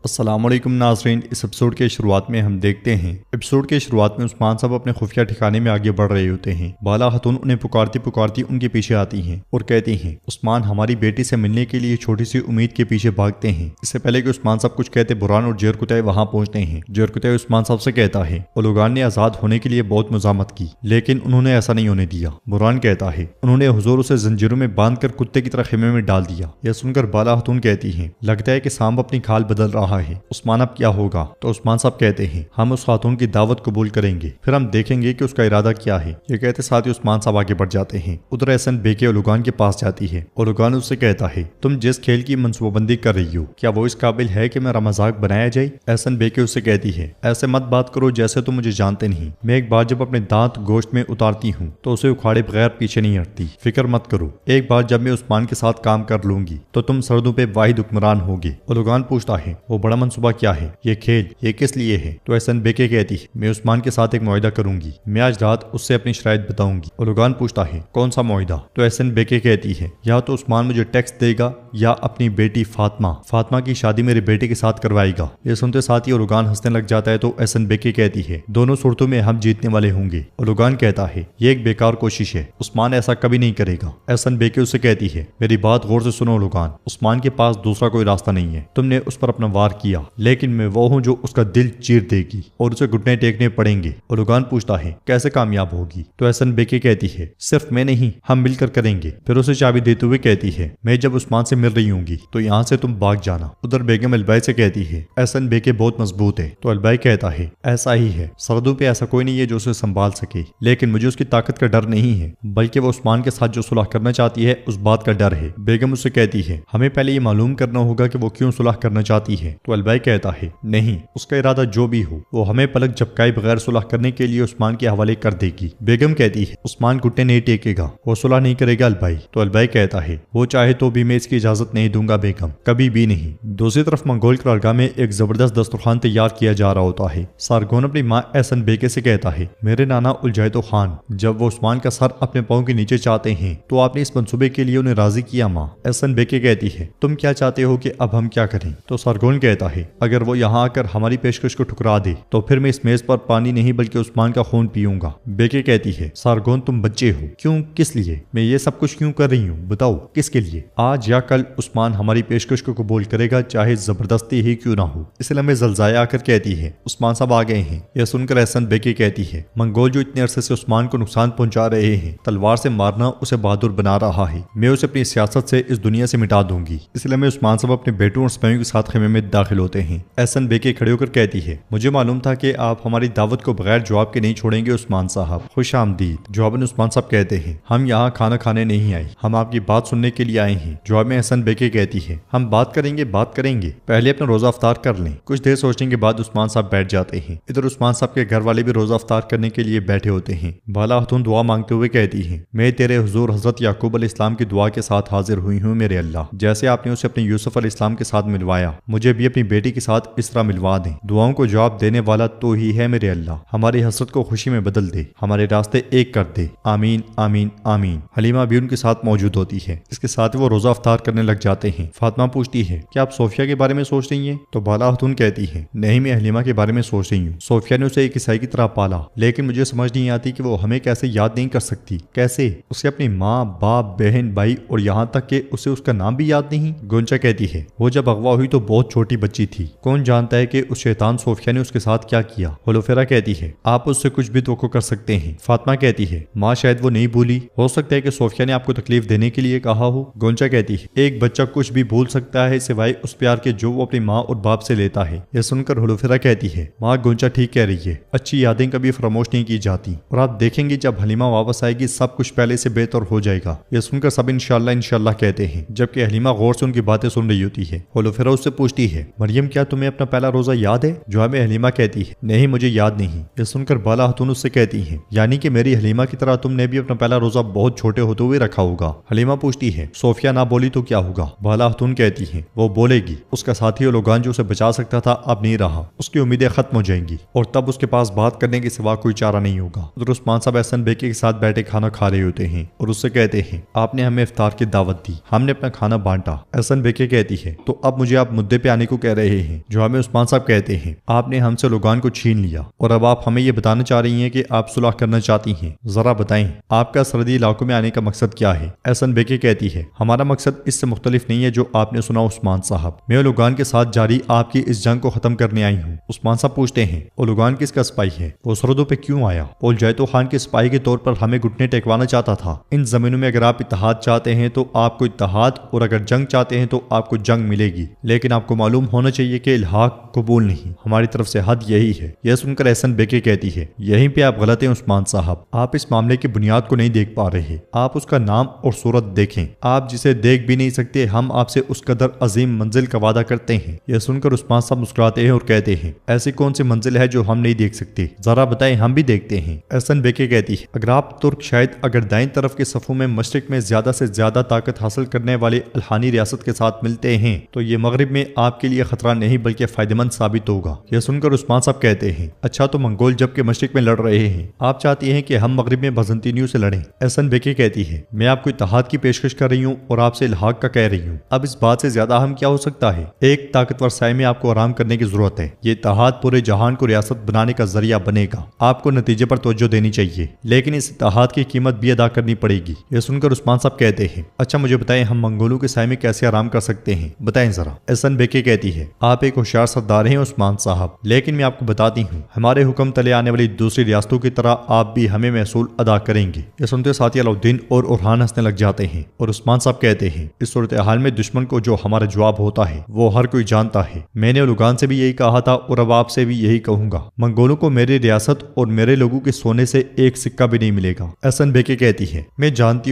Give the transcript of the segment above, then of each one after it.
अस्सलामुअलैकुम नाज़रीन, इस एपिसोड के शुरुआत में हम देखते हैं एपिसोड के शुरुआत में उस्मान साहब अपने खुफिया ठिकाने में आगे बढ़ रहे होते हैं। बाला खातून उन्हें पुकारती पुकारती उनके पीछे आती हैं और कहती हैं उस्मान हमारी बेटी से मिलने के लिए छोटी सी उम्मीद के पीछे भागते हैं। इससे पहले कि उस्मान साहब कुछ कहते बुरहान और जरकुतै वहां पहुंचते हैं। जरकुतै उस्मान साहब से कहता है ओलुगान ने आजाद होने के लिए बहुत मजामत की लेकिन उन्होंने ऐसा नहीं होने दिया। बुरहान कहता है उन्होंने हुजूर उसे जंजीरों में बांधकर कुत्ते की तरह खेमे में डाल दिया। यह सुनकर बाला खातून कहती है लगता है कि सांप अपनी खाल बदल रहा है, उस्मान अब क्या होगा? तो उस्मान साहब कहते हैं हम उस खातून की दावत कबूल करेंगे, फिर हम देखेंगे कि उसका इरादा क्या है। ये कहते साथ ही उस्मान साहब आगे बढ़ जाते हैं। उधर एहसन बेके ओलुगान के पास जाती है। ओलुगान उससे कहता है तुम जिस खेल की मनसूबाबंदी कर रही हो क्या वो इस काबिल है कि मेरा मजाक बनाया जाए? एहसन बेके उससे कहती है ऐसे मत बात करो जैसे तुम मुझे जानते नहीं। मैं एक बार जब अपने दांत गोश्त में उतारती हूँ तो उसे उखाड़े बगैर पीछे नहीं हटती। फिक्र मत करो, एक बार जब मैं उस्मान के साथ काम कर लूंगी तो तुम सरहदों पे वाहिद हुक्मरान होगी। ओलुगान पूछता है वो बड़ा मनसूबा क्या है? ये खेल ये किस लिए है? तो एहसन बेके कहती है मैं उस्मान के साथ एक मुआहिदा करूंगी, मैं आज रात उससे अपनी शराइत बताऊंगी। ओलुगान पूछता है कौन सा मुआहिदा? तो एहसन बेके कहती है या तो उस्मान मुझे टैक्स देगा या अपनी बेटी फातिमा की शादी मेरे बेटे के साथ करवाएगा। ये सुनते साथ ही ओलुगान हंसने लग जाता है। तो एहसन बेके कहती है दोनों सूरतों में हम जीतने वाले होंगे। ओलुगान कहता है ये एक बेकार कोशिश है, उस्मान ऐसा कभी नहीं करेगा। एहसन बेके उससे कहती है मेरी बात गौर से सुनो ओलुगान, उस्मान के पास दूसरा कोई रास्ता नहीं है। तुमने उस पर अपना वार किया लेकिन मैं वो हूं जो उसका दिल चीर देगी और उसे घुटने टेकने पड़ेंगे। ओलुगान पूछता है कैसे कामयाब होगी? तो एहसन बेके कहती है सिर्फ मैं नहीं हम मिलकर करेंगे। फिर उसे चाबी देते हुए कहती है मैं जब उस्मान से मिल रही होंगी तो यहाँ से तुम भाग जाना। उधर बेगम अलबाई से कहती है एहसन बेके बहुत मजबूत है। तो अलबाई कहता है ऐसा ही है, सरहदों पे ऐसा कोई नहीं है जो उसे संभाल सके, लेकिन मुझे उसकी ताकत का डर नहीं है बल्कि वो उस्मान के साथ जो सुलह करना चाहती है उस बात का डर है। बेगम उससे कहती है हमें पहले ये मालूम करना होगा कि वो क्यों सुलह करना चाहती है। तो अलबाई कहता है नहीं, उसका इरादा जो भी हो वो हमें पलक झपकाए बगैर सुलह करने के लिए उस्मान के हवाले कर देगी। बेगम कहती है उस्मान घुटने नहीं टेकेगा, वो सुलह नहीं करेगा अलबाई। तो अलबाई कहता है वो चाहे तो भी मैं इसकी इजाजत नहीं दूंगा बेगम, कभी भी नहीं। दूसरी तरफ मंगोल करारगाह में एक जबरदस्त दस्तरखान तैयार किया जा रहा होता है। सारगोन अपनी माँ एहसन बेके से कहता है मेरे नाना उलझाइतो खान जब वो उस्मान का सर अपने पाँव के नीचे चाहते हैं तो आपने इस मंसूबे के लिए उन्हें राजी किया। माँ एहसन बेके कहती है तुम क्या चाहते हो कि अब हम क्या करें? तो सारगोन कहता है अगर वो यहाँ आकर हमारी पेशकश को ठुकरा दे तो फिर मैं इस मेज पर पानी नहीं बल्कि उस्मान का खून पीऊंगा। बेके कहती है सारगोन तुम बच्चे हो, क्यों किस लिए मैं ये सब कुछ क्यों कर रही हूँ? बताओ किसके लिए? आज या कल उस्मान हमारी पेशकश को कबूल करेगा चाहे जबरदस्ती ही क्यों ना हो। इसलिए मैं जलजाया आकर कहती है उस्मान साहब आ गए हैं। यह सुनकर एहसन बेके कहती है मंगोल जो इतने अरसे से उस्मान को नुकसान पहुंचा रहे हैं तलवार से मारना उसे बहादुर बना रहा है, मैं उसे अपनी सियासत से इस दुनिया से मिटा दूंगी। इसलिए मैं उस्मान साहब अपने बेटों और सिपाहियों के साथ खेमे में दाखिल होते हैं। एहसन बेके खड़े होकर कहती है मुझे मालूम था कि आप हमारी दावत को बगैर जवाब के नहीं छोड़ेंगे उस्मान साहब, खुश आमदीद। जवाबन उस्मान साहब कहते हैं हम यहाँ खाना खाने नहीं आए, हम आपकी बात सुनने के लिए आए हैं। जवाब में एहसन बेके कहती है हम बात करेंगे पहले अपना रोजा अफ्तार कर लें। कुछ देर सोचने के बाद उस्मान साहब बैठ जाते हैं। इधर उस्मान साहब के घर वाले भी रोजा अफ्तार करने के लिए बैठे होते हैं। बाला खातून दुआ मांगते हुए कहती है मैं तेरे हुजूर हजरत याकूब अलैहिस्सलाम की दुआ के साथ हाजिर हुई हूँ मेरे अल्लाह, जैसे आपने उसे अपने यूसुफ अलैहिस्सलाम के साथ मिलवाया मुझे भी अपनी बेटी के साथ इस तरह मिलवा दें। दुआओं को जवाब देने वाला तो ही है मेरे अल्लाह, हमारी हसरत को खुशी में बदल दे, हमारे रास्ते एक कर दे, आमीन आमीन आमीन। हलीमा भी उनके साथ मौजूद होती है। इसके साथ वो रोजा अफ्तार करने लग जाते हैं। फातिमा पूछती है क्या आप सोफिया के बारे में सोच रही हैं? तो बाला खातून कहती है नहीं, मैं हलीमा के बारे में सोच रही हूँ। सोफिया ने उसे एक ईसाई की तरह पाला लेकिन मुझे समझ नहीं आती कि वो हमें कैसे याद नहीं कर सकती। कैसे? उसे अपनी माँ बाप बहन भाई और यहाँ तक कि उसे उसका नाम भी याद नहीं। गोंचा कहती है वो जब अगवा हुई तो बहुत छोटी बच्ची थी, कौन जानता है कि उस शैतान सोफिया ने उसके साथ क्या किया। होलोफेरा कहती है आप उससे कुछ भी तवक्को कर सकते हैं। फातिमा कहती है माँ शायद वो नहीं भूली, हो सकता है कि सोफिया ने आपको तकलीफ देने के लिए कहा हो। गोंचा कहती है एक बच्चा कुछ भी भूल सकता है सिवाय उस प्यार के जो वो अपनी माँ और बाप से लेता है। यह सुनकर होलोफेरा कहती है माँ गोंचा ठीक कह रही है, अच्छी यादें कभी फरामोश नहीं की जाती और आप देखेंगे जब हलीमा वापस आएगी सब कुछ पहले से बेहतर हो जाएगा। यह सुनकर सब इंशाल्लाह इंशाल्लाह कहते हैं जबकि हलीमा गौर से उनकी बातें सुन रही होती है। होलोफेरा उससे पूछती है मरियम क्या तुम्हें अपना पहला रोजा याद है? जवाब में हलीमा कहती है नहीं मुझे याद नहीं। यह सुनकर बाला खातून उससे कहती है यानी कि मेरी हलीमा की तरह तुमने भी अपना पहला रोजा बहुत छोटे होते हुए रखा होगा। हलीमा पूछती है सोफिया ना बोली तो क्या होगा? बाला खातून कहती है वो बोलेगी, उसका साथी ओलुगान जो उसे बचा सकता था अब नहीं रहा, उसकी उम्मीदें खत्म हो जाएंगी और तब उसके पास बात करने के सिवा कोई चारा नहीं होगा। उधर उस्मान साहब एहसन बेके के साथ बैठे खाना खा रहे होते हैं और उससे कहते हैं आपने हमें इफ्तार की दावत दी, हमने अपना खाना बांटा। एहसन बेके कहती है तो अब मुझे आप मुद्दे पे आने को कह रहे हैं जो हमें उस्मान साहब कहते हैं, आपने हमसे लुगान को छीन लिया और अब आप हमें ये बताना चाह रही हैं कि आप सुलह करना चाहती हैं। जरा बताएं आपका सरहदी इलाकों में आने का मकसद क्या है। एहसन बेके कहती है, हमारा मकसद इससे मुख्तलिफ नहीं है जो आपने सुना उस्मान साहब। मैं लुगान के साथ जारी आपकी इस जंग को खत्म करने आई हूँ। उस्मान साहब पूछते हैं, वो लुगान किसका सिपाही है, वो सरहदों पे क्यों आया? वो जैतो खान के सिपाही के तौर पर हमें घुटने टेकवाना चाहता था। इन जमीनों में अगर आप इत्तेहाद चाहते हैं तो आपको इत्तेहाद, और अगर जंग चाहते हैं तो आपको जंग मिलेगी, लेकिन आपको मालूम होना चाहिए कि इल्हाक कबूल नहीं, हमारी तरफ से हद यही है। यह सुनकर एहसन बेके कहती है, यहीं पे आप गलत हैं उस्मान साहब, आप इस मामले की बुनियाद को नहीं देख पा रहे। आप उसका नाम और सूरत देखें, आप जिसे देख भी नहीं सकते। हम आपसे उस कदर अजीम मंजिल का वादा करते हैं। यह सुनकर उस्मान साहब मुस्कुराते हैं और कहते हैं, ऐसी कौन सी मंजिल है जो हम नहीं देख सकते, जरा बताएं, हम भी देखते हैं। एहसन बेके कहती है, अगर आप तुर्क शायद अगर दाएं तरफ के सफों में मशरिक में ज्यादा से ज्यादा ताकत हासिल करने वाली अल्हानी रियासत के साथ मिलते हैं तो ये मगरिब में आपके लिए खतरा नहीं बल्कि फायदेमंद साबित होगा। यह सुनकर उस्मान साहब कहते हैं, अच्छा तो मंगोल जबकि मशरिक में लड़ रहे हैं, आप चाहती हैं कि हम मगरिब में बजंतीनियों से लड़ें। एहसन बेके कहती है, मैं आपको इत्तेहाद की पेशकश कर रही हूँ और आपसे इल्हाक का कह रही हूँ। अब इस बात से ज्यादा हम क्या हो सकता है। एक ताकतवर साए में आपको आराम करने की जरूरत है। ये इत्तेहाद पूरे जहान को रियासत बनाने का जरिया बनेगा। आपको नतीजे पर तवज्जो देनी चाहिए, लेकिन इस इत्तेहाद की कीमत भी अदा करनी पड़ेगी। यह सुनकर उस्मान साहब कहते हैं, अच्छा मुझे बताएं हम मंगोलों के साए में कैसे आराम कर सकते हैं, बताएं जरा। एहसन बेके कहती है, आप एक होशियार सरदार हैं उस्मान साहब, लेकिन मैं आपको बताती हूँ हमारे हुक्म तले आने वाली दूसरी रियासतों की तरह आप भी हमें महसूल अदा करेंगे। यह सुनते साथ ही अलाउद्दीन और उरहान हंसने लग जाते हैं और उस्मान साहब कहते हैं, इस सूरत हाल में दुश्मन को जो हमारा जवाब होता है वो हर कोई जानता है। मैंने लुगान से भी यही कहा था और अब आपसे भी यही कहूंगा, मंगोलों को मेरी रियासत और मेरे लोगों के सोने से एक सिक्का भी नहीं मिलेगा। एहसन बेके कहती है, मैं जानती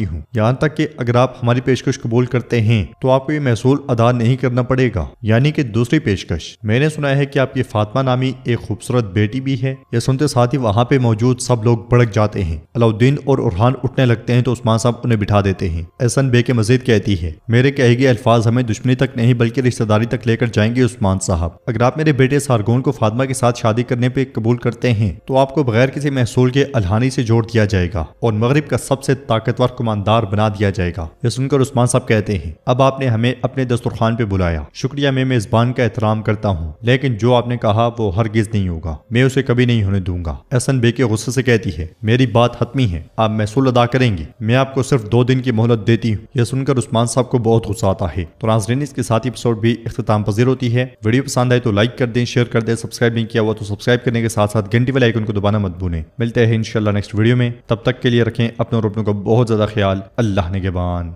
हूँ, यहाँ तक कि अगर आप हमारी पेशकश कबूल करते हैं तो आपको ये महसूल अदा नहीं करना पड़ेगा, यानी कि दूसरी पेशकश। मैंने सुना है कि आपकी फातिमा नामी एक खूबसूरत बेटी भी है। यह सुनते साथ ही वहाँ पे मौजूद सब लोग भड़क जाते हैं। अलाउद्दीन और उरहान उठने लगते हैं तो उस्मान साहब उन्हें बिठा देते हैं। एहसन बेके मजीद कहती है, मेरे कहे गए अल्फाज हमें दुश्मनी तक नहीं बल्कि रिश्तेदारी तक लेकर जाएंगे उस्मान साहब। अगर आप मेरे बेटे सारगोन को फातिमा के साथ शादी करने पे कबूल करते हैं तो आपको बगैर किसी महसूल के अल्हानी से जोड़ दिया जाएगा और मगरिब का सबसे ताकतवर कमांडर बना दिया जाएगा। यह सुनकर उस्मान साहब कहते हैं, अब आपने हमें अपने दस्तरखान पे बुलाया, शुक्रिया, मैं मेजबान का एहतराम करता हूँ, लेकिन जो आपने कहा वो हरगिज नहीं होगा, मैं उसे कभी नहीं होने दूंगा। एहसन बेके गुस्से से कहती है, मेरी बात हतमी है, आप महसूल अदा करेंगे, मैं आपको सिर्फ 2 दिन की मोहलत देती हूँ। यह सुनकर उस्मान साहब को बहुत गुस्सा आता है। तो नाज़रीन, इसके साथ ही एपिसोड भी इख्तिताम पजीर होती है। वीडियो पसंद आए तो लाइक कर दें, शेयर कर दें, सब्सक्राइब नहीं किया हुआ तो सब्सक्राइब करने के साथ साथ घंटी वाले आइकन को दबाना मत भूलें। मिलते हैं इंशाल्लाह नेक्स्ट वीडियो में, तब तक के लिए रखें अपने और अपनों का बहुत ज्यादा ख्याल। अल्लाह निगहबान।